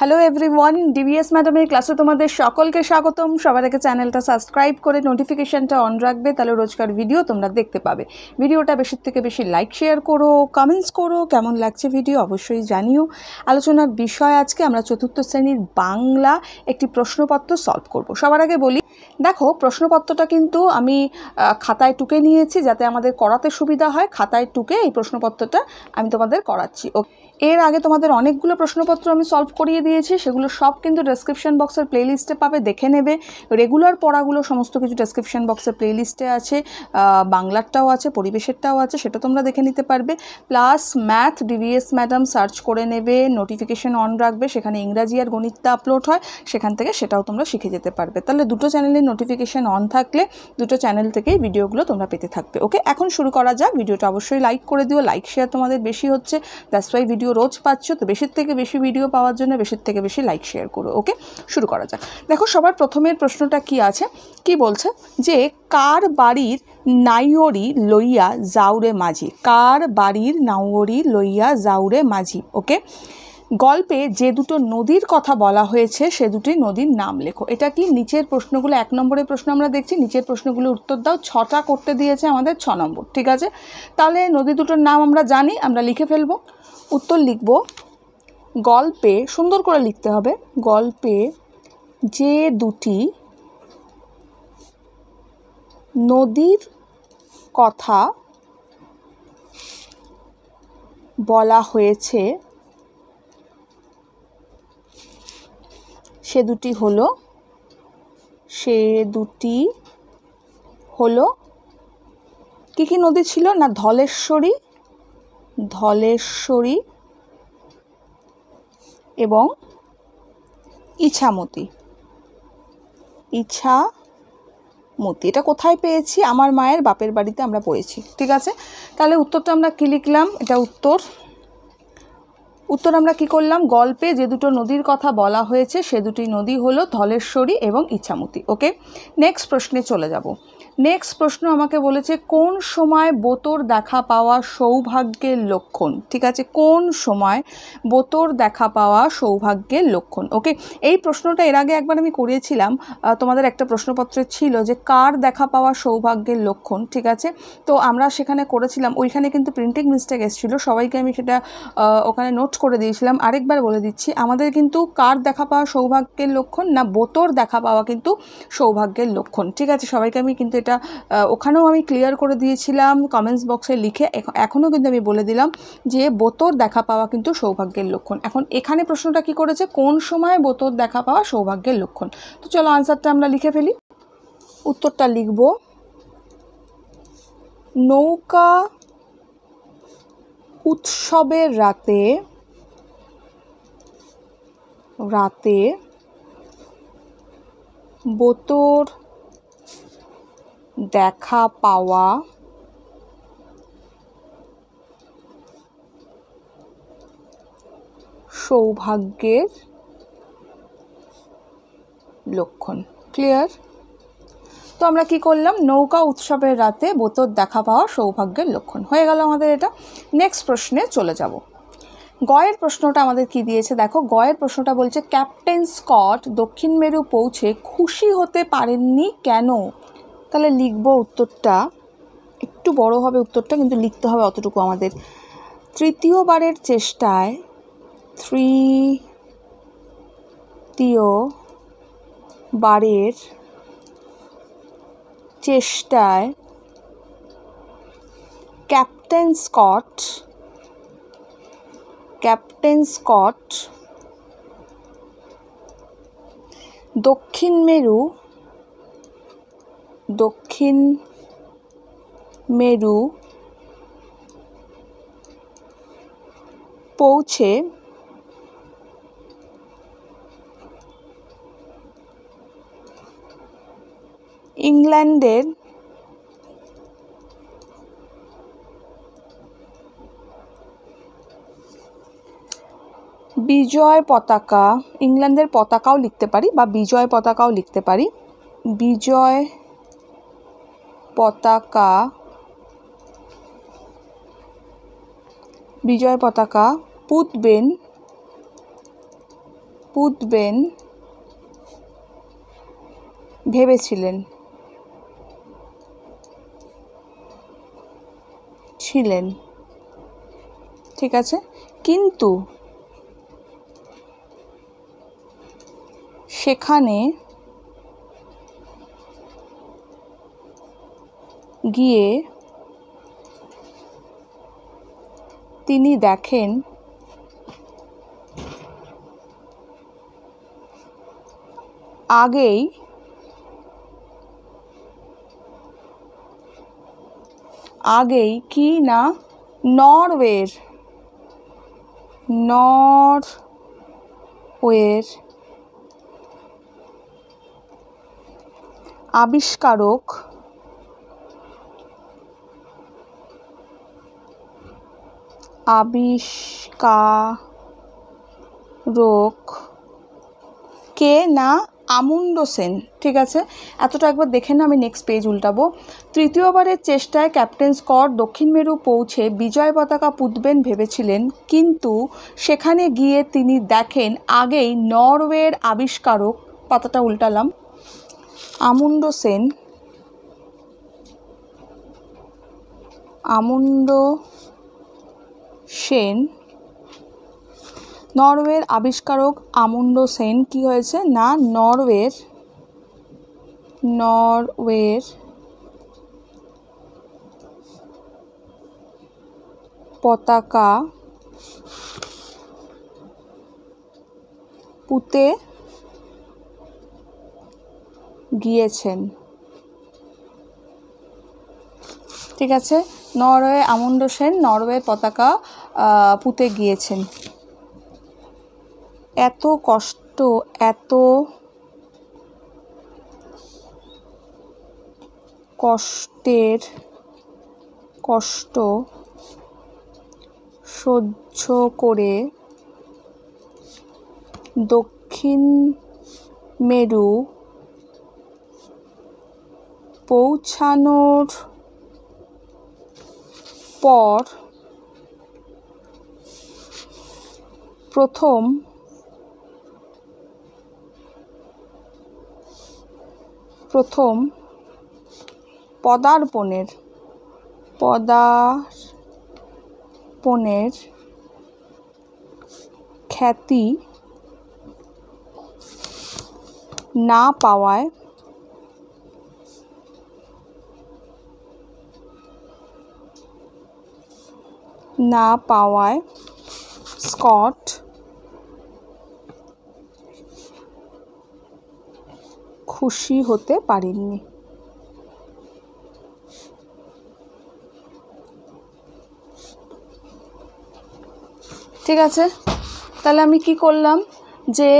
Hello everyone, DVS ম্যাডামের ক্লাসে তোমাদের সকলকে স্বাগতম। সবার আগে চ্যানেলটা সাবস্ক্রাইব করে নোটিফিকেশানটা অন রাখবে, তাহলে রোজকার ভিডিও তোমরা দেখতে পাবে। ভিডিওটা বেশি থেকে বেশি লাইক শেয়ার করো, কমেন্টস করো, কেমন লাগছে ভিডিও অবশ্যই জানিও। আলোচনার বিষয় আজকে আমরা চতুর্থ শ্রেণীর বাংলা একটি প্রশ্নপত্র সলভ করব। সবার আগে বলি, দেখো প্রশ্নপত্রটা কিন্তু আমি খাতায় টুকে নিয়েছি যাতে আমাদের করাতে সুবিধা হয়। খাতায় টুকে এই প্রশ্নপত্রটা আমি তোমাদের করাচ্ছি। এর আগে তোমাদের অনেকগুলো প্রশ্নপত্র আমি সলভ করিয়ে দিয়েছি, সেগুলো সব কিন্তু ডেসক্রিপশন বক্সের প্লেলিস্টে পাবে, দেখে নেবে। রেগুলার পড়াগুলো সমস্ত কিছু ডেসক্রিপশন বক্সের প্লেলিস্টে আছে, বাংলারটাও আছে, পরিবেশেরটাও আছে, সেটা তোমরা দেখে নিতে পারবে। Plus math DVS madam search করে নেবে, নোটিফিকেশন অন রাখবে, সেখানে ইংরাজি আর গণিতটা আপলোড হয়, সেখান থেকে সেটাও তোমরা শিখে যেতে পারবে। তাহলে দুটো চ্যানেলের নোটিফিকেশন অন থাকলে দুটো চ্যানেল থেকেই ভিডিওগুলো তোমরা পেতে থাকবে। ওকে, এখন শুরু করা যাক। ভিডিওটা অবশ্যই লাইক করে দিও, লাইক শেয়ার তোমাদের বেশি হচ্ছে, দ্যাটস ওয়াই ভিডিও রোজ পাচ্ছ। তো বেশির থেকে বেশি ভিডিও পাওয়ার জন্য বেশির থেকে বেশি লাইক শেয়ার করো। ওকে, শুরু করা যাক। দেখো সবার প্রথমের প্রশ্নটা কি আছে, কি বলছে যে কার বাড়ির নাইয়রি লইয়া যাওরে মাঝি, কার বাড়ির নাইয়রি লইয়া যাওরে মাঝি। ওকে, গল্পে যে দুটো নদীর কথা বলা হয়েছে সে দুটি নদীর নাম লেখো। এটা কি নিচের প্রশ্নগুলো, 1 নম্বরের প্রশ্ন আমরা দেখছি, নিচের প্রশ্নগুলো উত্তর দাও। 6টা করতে দিয়েছে আমাদের, 6 নম্বর। ঠিক আছে, তাহলে নদী দুটোর নাম আমরা জানি, আমরা লিখে ফেলবো। উত্তর লিখব, গল্পে, সুন্দর করে লিখতে হবে, গল্পে যে দুটি নদীর কথা বলা হয়েছে সে দুটি হলো কি কি নদী ছিল না, ধলেশ্বরী এবং ইছামতি। এটা কোথায় পেয়েছি? আমার মায়ের বাপের বাড়িতে আমরা পড়েছি। ঠিক আছে, তাহলে উত্তরটা আমরা কি লিখলাম, এটা উত্তর আমরা কি করলাম, গল্পে যে দুটো নদীর কথা বলা হয়েছে সে দুটি নদী হলো ধলেশ্বরী এবং ইছামতি। ওকে, নেক্সট প্রশ্নে চলে যাব। নেক্সট প্রশ্ন আমাকে বলেছে কোন সময় বোতর দেখা পাওয়া সৌভাগ্যের লক্ষণ। ঠিক আছে, কোন সময় বোতর দেখা পাওয়া সৌভাগ্যের লক্ষণ। ওকে, এই প্রশ্নটা এর আগে একবার আমি করিয়েছিলাম, তোমাদের একটা প্রশ্নপত্রে ছিল যে কার দেখা পাওয়া সৌভাগ্যের লক্ষণ। ঠিক আছে, তো আমরা সেখানে করেছিলাম, ওইখানে কিন্তু প্রিন্টিং মিস্টেক এসেছিলো, সবাইকে আমি সেটা ওখানে নোট করে দিয়েছিলাম। আরেকবার বলে দিচ্ছি, আমাদের কিন্তু কার দেখা পাওয়া সৌভাগ্যের লক্ষণ না, বোতর দেখা পাওয়া কিন্তু সৌভাগ্যের লক্ষণ। ঠিক আছে, সবাইকে আমি কিন্তু এটা ওখানেও আমি ক্লিয়ার করে দিয়েছিলাম কমেন্টস বক্সে লিখে, এখনও কিন্তু আমি বলে দিলাম যে বোতর দেখা পাওয়া কিন্তু সৌভাগ্যের লক্ষণ। এখন এখানে প্রশ্নটা কি করেছে, কোন সময় বোতর দেখা পাওয়া সৌভাগ্যের লক্ষণ। তো চলো আনসারটা আমরা লিখে ফেলি। উত্তরটা লিখব, নৌকা উৎসবের রাতে বোতর দেখা পাওয়া সৌভাগ্যের লক্ষণ। ক্লিয়ার? তো আমরা কি করলাম, নৌকা উৎসবের রাতে বোতর দেখা পাওয়া সৌভাগ্যের লক্ষণ হয়ে গেল আমাদের এটা। নেক্সট প্রশ্নে চলে যাব। গয়ের প্রশ্নটা আমাদের কি দিয়েছে দেখো, গয়ের প্রশ্নটা বলছে ক্যাপ্টেন স্কট দক্ষিণ মেরু পৌঁছে খুশি হতে পারেননি কেন। তাহলে লিখব উত্তরটা, একটু বড় হবে উত্তরটা, কিন্তু লিখতে হবে অতটুকু আমাদের। তৃতীয়বারের চেষ্টায় ক্যাপ্টেন স্কট দক্ষিণ মেরু পৌঁছে ইংল্যান্ডের বিজয় পতাকা, ইংল্যান্ডের পতাকাও লিখতে পারি বা বিজয় পতাকাও লিখতে পারি, বিজয় পতাকা পুতবেন পুতবেন ভেবেছিলেন ঠিক আছে, কিন্তু সেখানে গিয়ে তিনি দেখেন আগেই কি না নরওয়ের আবিষ্কারক কে না আমুন্ডসেন। ঠিক আছে, এতটা একবার দেখে না, আমি নেক্সট পেজ উল্টাবো। তৃতীয়বারের চেষ্টায় ক্যাপ্টেন স্কট দক্ষিণ মেরু পৌঁছে বিজয় পতাকা পুতবেন ভেবেছিলেন, কিন্তু সেখানে গিয়ে তিনি দেখেন আগেই নরওয়ের আবিষ্কারক, পাতাটা উল্টালাম, আমুন্ডসেন নরওয়ের আবিষ্কারক আমুন্ডসেন কি হয়েছে না নরওয়ের পতাকা পুঁতে গিয়েছেন। ঠিক আছে, নরওয়ে আমুন্ডসেন নরওয়ের পতাকা পুঁতে গিয়েছেন। এত কষ্ট সহ্য করে দক্ষিণ মেরু পৌঁছানোর পর প্রথম পদার্পণের খ্যাতি না পাওয়ায় স্কট খুশি হতে পারেননি। ঠিক আছে, তাহলে আমি কি করলাম যে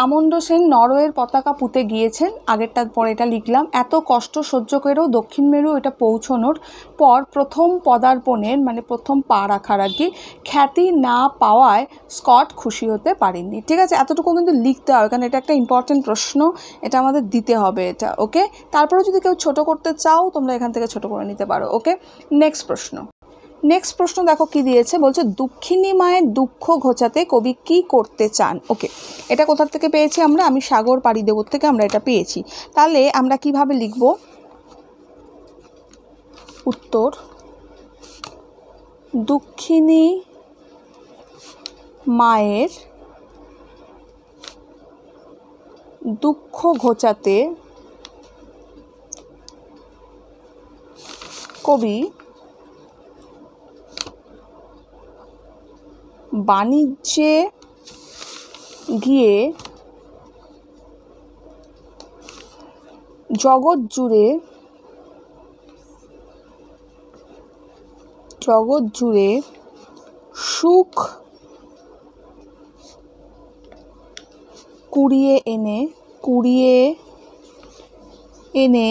আমুন্ডসেন নরওয়ের পতাকা পুঁতে গিয়েছেন, আগেরটার পরে এটা লিখলাম। এত কষ্ট সহ্য করেও দক্ষিণ মেরু এটা পৌঁছানোর পর প্রথম পদার্পণের মানে প্রথম পা রাখার আর কি খ্যাতি না পাওয়ায় স্কট খুশি হতে পারেননি। ঠিক আছে, এতটুকু কিন্তু লিখতে হবে, কারণ এটা একটা ইম্পর্টেন্ট প্রশ্ন, এটা আমাদের দিতে হবে এটা। ওকে, তারপরে যদি কেউ ছোট করতে চাও তোমরা এখান থেকে ছোট করে নিতে পারো। ওকে, নেক্সট প্রশ্ন দেখো কি দিয়েছে, বলছে দুঃখিনী মায়ের দুঃখ ঘোচাতে কবি কি করতে চান। ওকে, এটা কোথা থেকে পেয়েছি আমরা, আমি সাগর পাড়ি দেব থেকে আমরা এটা পেয়েছি। তাহলে আমরা কিভাবে লিখব, উত্তর দুঃখিনী মায়ের দুঃখ ঘোচাতে কবি বাণিজ্যে গিয়ে জগৎ জুড়ে সুখ কুড়িয়ে এনে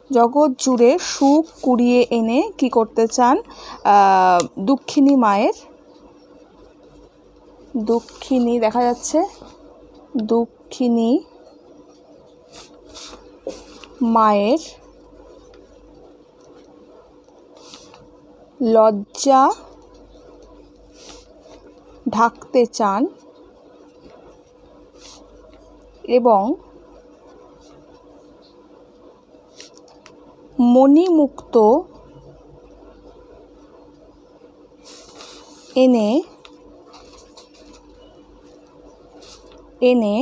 জগৎ জুড়ে সুখ কুড়িয়ে এনে কি করতে চান, দুঃখিনী দেখা যাচ্ছে, দুঃখিনী মায়ের লজ্জা ঢাকতে চান এবং মণিমুক্ত এনে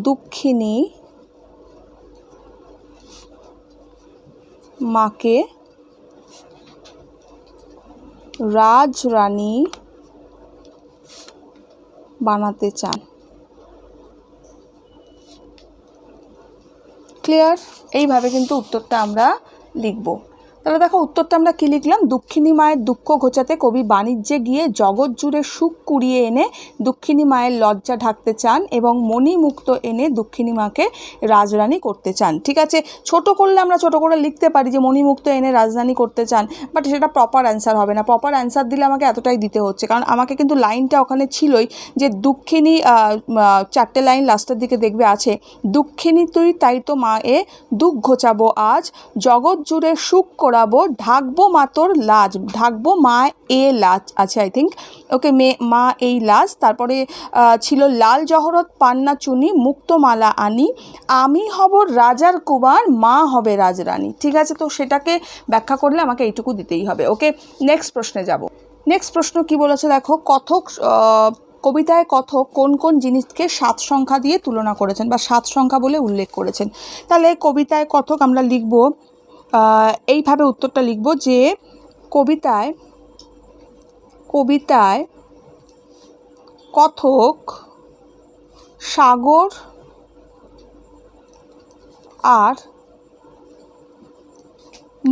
দুঃখিনী মাকে রাজরানী বানাতে চান। ক্লিয়ার? এইভাবে কিন্তু উত্তরটা আমরা লিখব। তাহলে দেখো উত্তরটা আমরা কী লিখলাম, দুঃখিনী মায়ের দুঃখ ঘোচাতে কবি বাণিজ্যে গিয়ে জগৎ জুড়ে সুখ কুড়িয়ে এনে দুঃখিনী মায়ের লজ্জা ঢাকতে চান এবং মণিমুক্ত এনে দুঃখিনী মাকে রাজরানী করতে চান। ঠিক আছে, ছোট করলে আমরা ছোট করে লিখতে পারি যে মণিমুক্ত এনে রাজরানী করতে চান, বাট সেটা প্রপার অ্যান্সার হবে না। প্রপার অ্যান্সার দিলে আমাকে এতটাই দিতে হচ্ছে, কারণ আমাকে কিন্তু লাইনটা ওখানে ছিলই যে দুঃখিনী, 4টে লাইন লাস্টের দিকে দেখবে আছে, দুঃখিনী তুই তাই তো মা এ দুঃখ ঘোচাবো আজ, জগৎ জুড়ে সুখ করাবো, ঢাকবো মা তোর লাজ, ঢাকবো মা এ লাজ আছে আই থিঙ্ক, ওকে, মা এই লাজ। তারপরে ছিল লাল জহরত পান্না চুনি মুক্ত মালা আনি, আমি হব রাজার কুমার মা হবে রাজরানী। ঠিক আছে, তো সেটাকে ব্যাখ্যা করলে আমাকে এইটুকু দিতেই হবে। ওকে, নেক্সট প্রশ্নে যাব। নেক্সট প্রশ্ন কি বলেছে দেখো, কথক কবিতায় কথক কোন কোন জিনিসকে 7 সংখ্যা দিয়ে তুলনা করেছেন বা 7 সংখ্যা বলে উল্লেখ করেছেন। তাহলে কবিতায় কথক আমরা লিখব এইভাবে, উত্তরটা লিখব যে কবিতায় কথক সাগর আর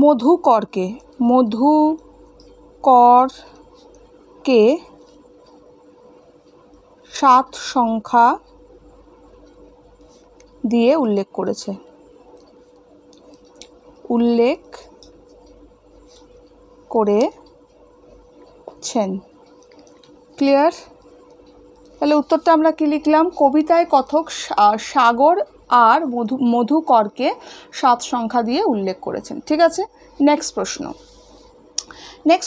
মধুকরকে 7 সংখ্যা দিয়ে উল্লেখ করেছেন। ক্লিয়ার? তাহলে উত্তরটা আমরা কি লিখলাম, কবিতায় কথক সাগর আর মধুকরকে 7 সংখ্যা দিয়ে উল্লেখ করেছেন। ঠিক আছে, নেক্সট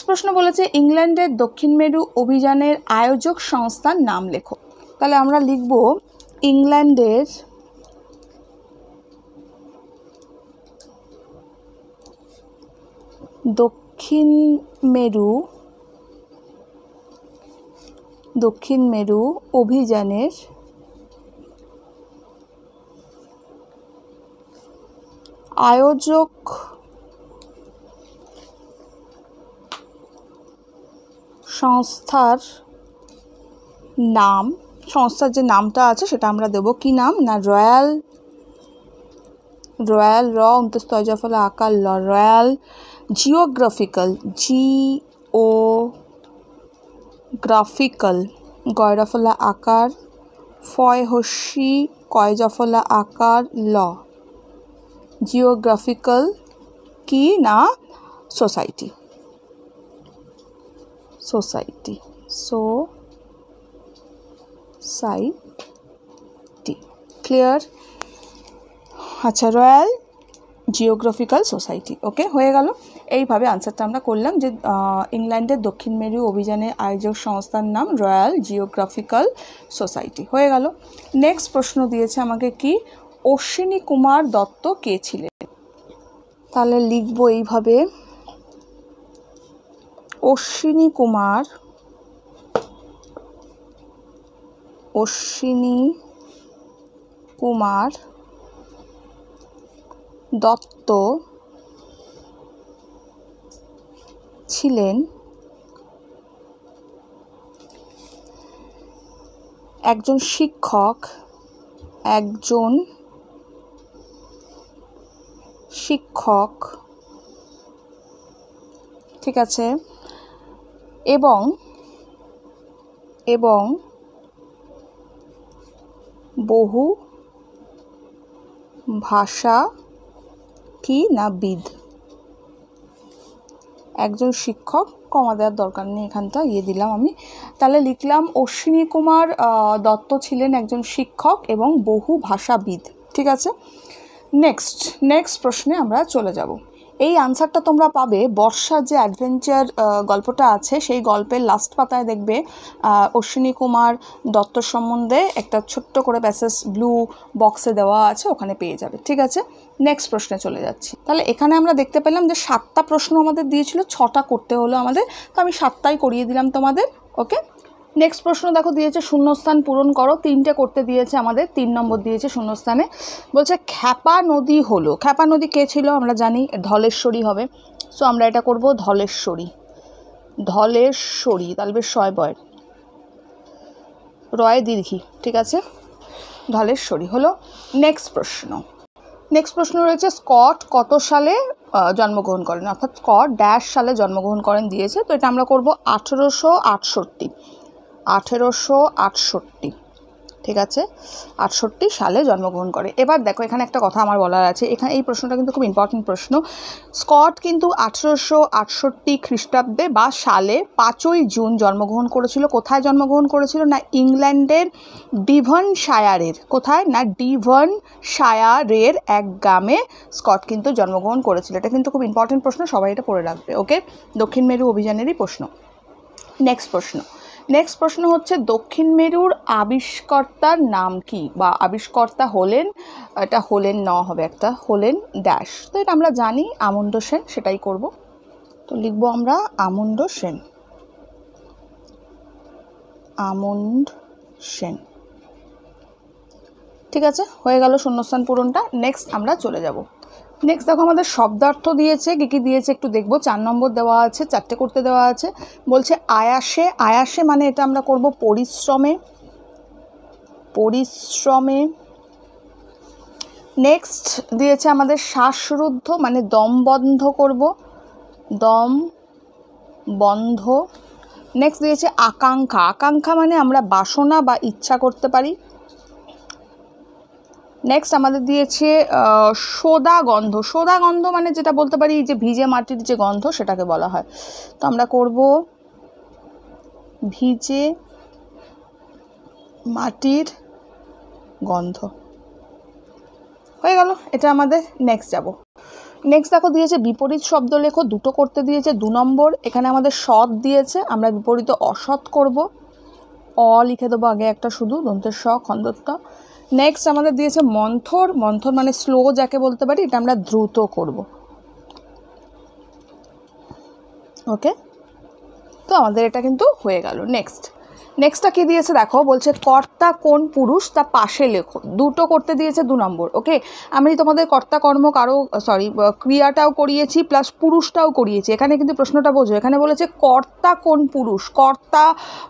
প্রশ্ন বলেছে ইংল্যান্ডের দক্ষিণ মেরু অভিযানের আয়োজক সংস্থার নাম লেখো। তাহলে আমরা লিখব ইংল্যান্ডের দক্ষিণ মেরু অভিযানের আয়োজক সংস্থার নাম, সংস্থার যে নামটা আছে সেটা আমরা দেব কি নাম না, রয়্যাল র অন্তস্থ ফলে আকার ল, রয়্যাল জিওগ্রাফিক্যাল গয়রাফলা আকার ফয় হস্যি কয়জাফলা আকার ল, জিওগ্রাফিক্যাল কি না সোসাইটি। ক্লিয়ার? আচ্ছা, রয়্যাল জিওগ্রাফিক্যাল সোসাইটি। ওকে, হয়ে গেল। এইভাবে আনসারটা আমরা করলাম যে ইংল্যান্ডের দক্ষিণ মেরু অভিযানের আয়োজক সংস্থার নাম রয়্যাল জিওগ্রাফিক্যাল সোসাইটি। হয়ে গেল। নেক্সট প্রশ্ন দিয়েছে আমাকে কি, অশ্বিনী কুমার দত্ত কে ছিলেন। তাহলে লিখব এইভাবে, অশ্বিনী কুমার দত্ত ছিলেন একজন শিক্ষক, ঠিক আছে, এবং বহু ভাষা কি না বিদ। একজন শিক্ষক, কমা দেওয়ার দরকার নেই, এখানটা দিলাম আমি। তাহলে লিখলাম অশ্বিনী কুমার দত্ত ছিলেন একজন শিক্ষক এবং বহু ভাষাবিদ। ঠিক আছে, নেক্সট প্রশ্নে আমরা চলে যাব। এই আনসারটা তোমরা পাবে বর্ষার যে অ্যাডভেঞ্চার গল্পটা আছে সেই গল্পের লাস্ট পাতায় দেখবে অশ্বিনী কুমার দত্ত সম্বন্ধে একটা ছোট্ট করে প্যাসেজ ব্লু বক্সে দেওয়া আছে, ওখানে পেয়ে যাবে। ঠিক আছে, নেক্সট প্রশ্নে চলে যাচ্ছি। তাহলে এখানে আমরা দেখতে পেলাম যে 7টা প্রশ্ন আমাদের দিয়েছিল, 6টা করতে হলো আমাদের, তো আমি 7টাই করিয়ে দিলাম তোমাদের। ওকে, নেক্সট প্রশ্ন দেখো দিয়েছে শূন্যস্থান পূরণ করো, 3টে করতে দিয়েছে আমাদের, 3 নম্বর দিয়েছে শূন্যস্থানে। বলছে খ্যাপা নদী হলো, খ্যাপা নদী কে ছিল আমরা জানি ধলেশ্বরী হবে, সো আমরা এটা করব ধলেশ্বরী, ধলেশ্বরী, তাহলে বেশ শয় বয় রয় দীর্ঘী, ঠিক আছে, ধলেশ্বরী হলো। নেক্সট প্রশ্ন রয়েছে স্কট কত সালে জন্মগ্রহণ করেন, অর্থাৎ স্কট ড্যাশ সালে জন্মগ্রহণ করেন দিয়েছে, তো এটা আমরা করব 1868, ঠিক আছে, 68 সালে জন্মগ্রহণ করে। এবার দেখো এখানে একটা কথা আমার বলার আছে, এখানে এই প্রশ্নটা কিন্তু খুব ইম্পর্টেন্ট প্রশ্ন। স্কট কিন্তু 1868 খ্রিস্টাব্দে বা সালে 5ই জুন জন্মগ্রহণ করেছিল। কোথায় জন্মগ্রহণ করেছিল না ইংল্যান্ডের ডিভনশায়ারের, কোথায় না ডিভনশায়ারের এক গ্রামে স্কট কিন্তু জন্মগ্রহণ করেছিল। এটা কিন্তু খুব ইম্পর্টেন্ট প্রশ্ন, সবাই এটা পড়ে রাখবে। ওকে, দক্ষিণ মেরু অভিযানেরই প্রশ্ন। নেক্সট প্রশ্ন হচ্ছে দক্ষিণ মেরুর আবিষ্কর্তার নাম কি, বা আবিষ্কর্তা হলেন, এটা হলেন ন হবে একটা, হলেন ড্যাশ, তো এটা আমরা জানি আমুণ্ড সেন, সেটাই করব। তো লিখবো আমরা আমুণ্ড সেন, ঠিক আছে, হয়ে গেল শূন্যস্থান পূরণটা। নেক্সট আমরা চলে যাব। নেক্সট দেখো আমাদের শব্দার্থ দিয়েছে, কী দেখবো চার নম্বর দেওয়া আছে, 4টে করতে দেওয়া আছে। বলছে আয়াসে মানে এটা আমরা করব পরিশ্রমে। নেক্সট দিয়েছে আমাদের শ্বাসরুদ্ধ মানে দম বন্ধ করব, দম বন্ধ। নেক্সট দিয়েছে আকাঙ্ক্ষা মানে আমরা বাসনা বা ইচ্ছা করতে পারি। নেক্সট আমাদের দিয়েছে সোদা গন্ধ মানে যেটা বলতে পারি যে ভিজে মাটির যে গন্ধ সেটাকে বলা হয়, তো আমরা করব ভিজে মাটির গন্ধ, হয়ে গেল এটা আমাদের। নেক্সট দেখো দিয়েছে বিপরীত শব্দ লেখো, 2টো করতে দিয়েছে, 2 নম্বর। এখানে আমাদের সৎ দিয়েছে, আমরা বিপরীত অসৎ করব, লিখে দেবো আগে একটা শুধু দন্তের স খন্দত্ব। নেক্সট আমাদের দিয়েছে মন্থর মানে স্লো যাকে বলতে পারি, এটা আমরা দ্রুত করব। ওকে, তো আমাদের এটা কিন্তু হয়ে গেল। নেক্সটটা কি দিয়েছে দেখো, বলছে কর্তা কোন পুরুষ তা পাশে লেখো, 2টো করতে দিয়েছে, 2 নম্বর। ওকে, আমি তোমাদের কর্তা কর্ম ক্রিয়াটাও করিয়েছি প্লাস পুরুষটাও করিয়েছি। এখানে কিন্তু প্রশ্নটা বোঝো, এখানে বলেছে কর্তা কোন পুরুষ, কর্তা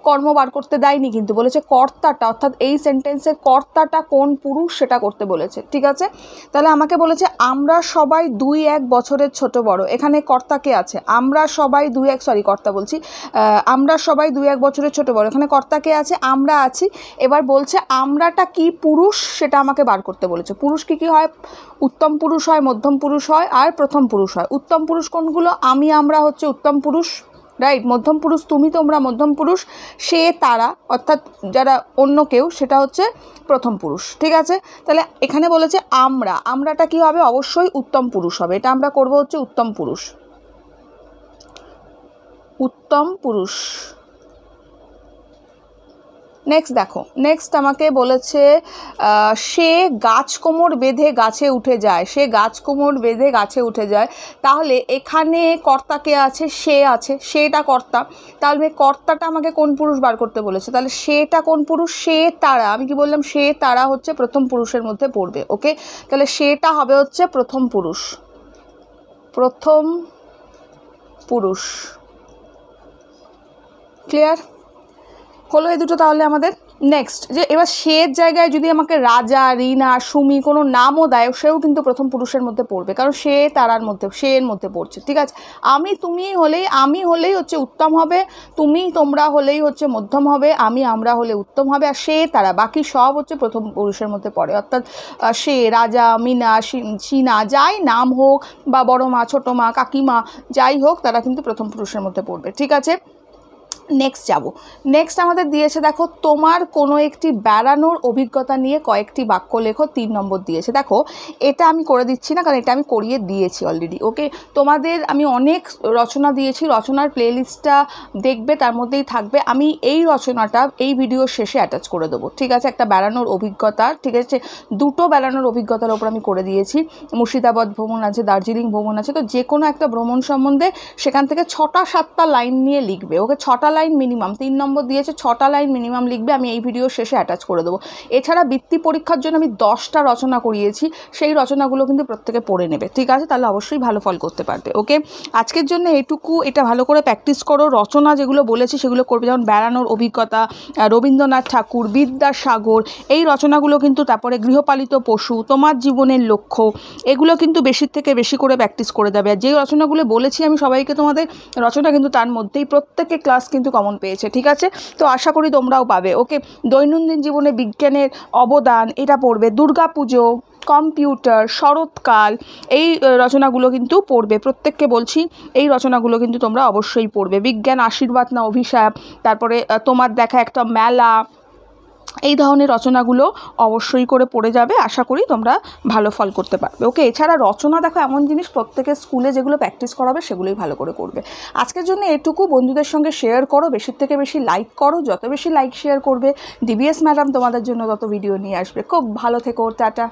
কর্ম বার করতে দেয়নি, কিন্তু বলেছে কর্তাটা, অর্থাৎ এই সেন্টেন্সের কর্তাটা কোন পুরুষ সেটা করতে বলেছে। ঠিক আছে, তাহলে আমাকে বলেছে আমরা সবাই 2-1 বছরের ছোট বড়, এখানে কর্তা কে আছে, আমরা সবাই 2-1 আমরা সবাই 2-1 বছরের ছোট বড়, এখানে কর্তা কে আছে, আমরা আছি। এবার বলছে আমরাটা কি পুরুষ সেটা আমাকে বার করতে বলেছে। পুরুষ কি হয়, উত্তম পুরুষ হয়, মধ্যম পুরুষ হয় আর প্রথম পুরুষ হয়। উত্তম পুরুষ কোনগুলো, আমরা হচ্ছে উত্তম পুরুষ, রাইট। মধ্যম পুরুষ তুমি তোমরা মধ্যম পুরুষ, সে তারা অর্থাৎ যারা অন্য কেউ সেটা হচ্ছে প্রথম পুরুষ। ঠিক আছে, তাহলে এখানে বলেছে আমরাটা কি হবে, অবশ্যই উত্তম পুরুষ হবে, এটা আমরা করব হচ্ছে উত্তম পুরুষ। নেক্সট আমাকে বলেছে সে গাছ কোমর বেঁধে গাছে উঠে যায়, তাহলে এখানে কর্তা কে আছে, সে আছে, সেটা কর্তা, তাহলে কর্তাটা আমাকে কোন পুরুষ বার করতে বলেছে, তাহলে সেটা কোন পুরুষ, সে তারা, আমি কি বললাম, সে তারা হচ্ছে প্রথম পুরুষের মধ্যে পড়বে। ওকে, তাহলে সেটা হবে হচ্ছে প্রথম পুরুষ। ক্লিয়ার হলো এই দুটো তাহলে আমাদের। নেক্সট যে এবার সের জায়গায় যদি আমাকে রাজা, রিনা, সুমি কোনো নামও দেয়, সেও কিন্তু প্রথম পুরুষের মধ্যে পড়বে, কারণ সে তারার মধ্যে, সে এর মধ্যে পড়ছে। ঠিক আছে, আমি হলেই হচ্ছে উত্তম হবে, তোমরা হলেই হচ্ছে মধ্যম হবে, আমরা হলে উত্তম হবে, আর সে তারা বাকি সব হচ্ছে প্রথম পুরুষের মধ্যে পড়ে, অর্থাৎ সে, রাজা, মিনা, সিনা যাই নাম হোক, বা বড় মা, ছোটো মা, কাকিমা যাই হোক, তারা কিন্তু প্রথম পুরুষের মধ্যে পড়বে। ঠিক আছে, নেক্সট যাব। নেক্সট আমাদের দিয়েছে দেখো তোমার কোনো একটি বেড়ানোর অভিজ্ঞতা নিয়ে কয়েকটি বাক্য লেখো, 3 নম্বর দিয়েছে। দেখো এটা আমি করে দিচ্ছি না, কারণ এটা আমি করিয়ে দিয়েছি অলরেডি। ওকে, তোমাদের আমি অনেক রচনা দিয়েছি, রচনার প্লেলিস্টটা দেখবে, তার মধ্যেই থাকবে। আমি এই রচনাটা এই ভিডিওর শেষে অ্যাটাচ করে দেবো, ঠিক আছে? একটা বেড়ানোর অভিজ্ঞতা, ঠিক আছে? 2টো বেড়ানোর অভিজ্ঞতার ওপর আমি করে দিয়েছি। মুর্শিদাবাদ ভ্রমণ আছে, দার্জিলিং ভ্রমণ আছে। তো যে কোনো একটা ভ্রমণ সম্বন্ধে সেখান থেকে 6টা-7টা লাইন নিয়ে লিখবে। ওকে, 6টা লাইন মিনিমাম, 3 নম্বর দিয়েছে, 6টা লাইন মিনিমাম লিখবে। আমি এই ভিডিও শেষে অ্যাটাচ করে দেবো। এছাড়া বৃত্তি পরীক্ষার জন্য আমি 10টা রচনা করিয়েছি, সেই রচনাগুলো কিন্তু প্রত্যেকে পড়ে নেবে, ঠিক আছে? তাহলে অবশ্যই ভালো ফল করতে পারবে। ওকে, আজকের জন্য এটুকু। এটা ভালো করে প্র্যাকটিস করো। রচনা যেগুলো বলেছি সেগুলো করবে, যেমন বেড়ানোর অভিজ্ঞতা, রবীন্দ্রনাথ ঠাকুর, বিদ্যাসাগর, এই রচনাগুলো কিন্তু। তারপরে গৃহপালিত পশু, তোমার জীবনের লক্ষ্য, এগুলো কিন্তু বেশির থেকে বেশি করে প্র্যাকটিস করে দেবে। আর যে রচনাগুলো বলেছি আমি সবাইকে, তোমাদের রচনা কিন্তু তার মধ্যেই প্রত্যেকে ক্লাস কিন্তু কমন পেয়েছে, ঠিক আছে? তো আশা করি তোমরাও পাবে। ওকে, দৈনন্দিন জীবনে বিজ্ঞানের অবদান, এটা পড়বে। দুর্গাপুজো, কম্পিউটার, শরৎকাল, এই রচনাগুলো কিন্তু পড়বে। প্রত্যেককে বলছি এই রচনাগুলো কিন্তু তোমরা অবশ্যই পড়বে। বিজ্ঞান আশীর্বাদ না অভিশাপ, তারপরে তোমার দেখা একটা মেলা, এই ধরনের রচনাগুলো অবশ্যই করে পড়ে যাবে। আশা করি তোমরা ভালো ফল করতে পারবে। ওকে, এছাড়া রচনা দেখো এমন জিনিস, প্রত্যেকের স্কুলে যেগুলো প্র্যাকটিস করাবে সেগুলোই ভালো করে করবে। আজকের জন্য এটুকু। বন্ধুদের সঙ্গে শেয়ার করো, বেশির থেকে বেশি লাইক করো। যত বেশি লাইক শেয়ার করবে, ডিবিএস ম্যাডাম তোমাদের জন্য তত ভিডিও নিয়ে আসবে। খুব ভালো থেকো, টাটা।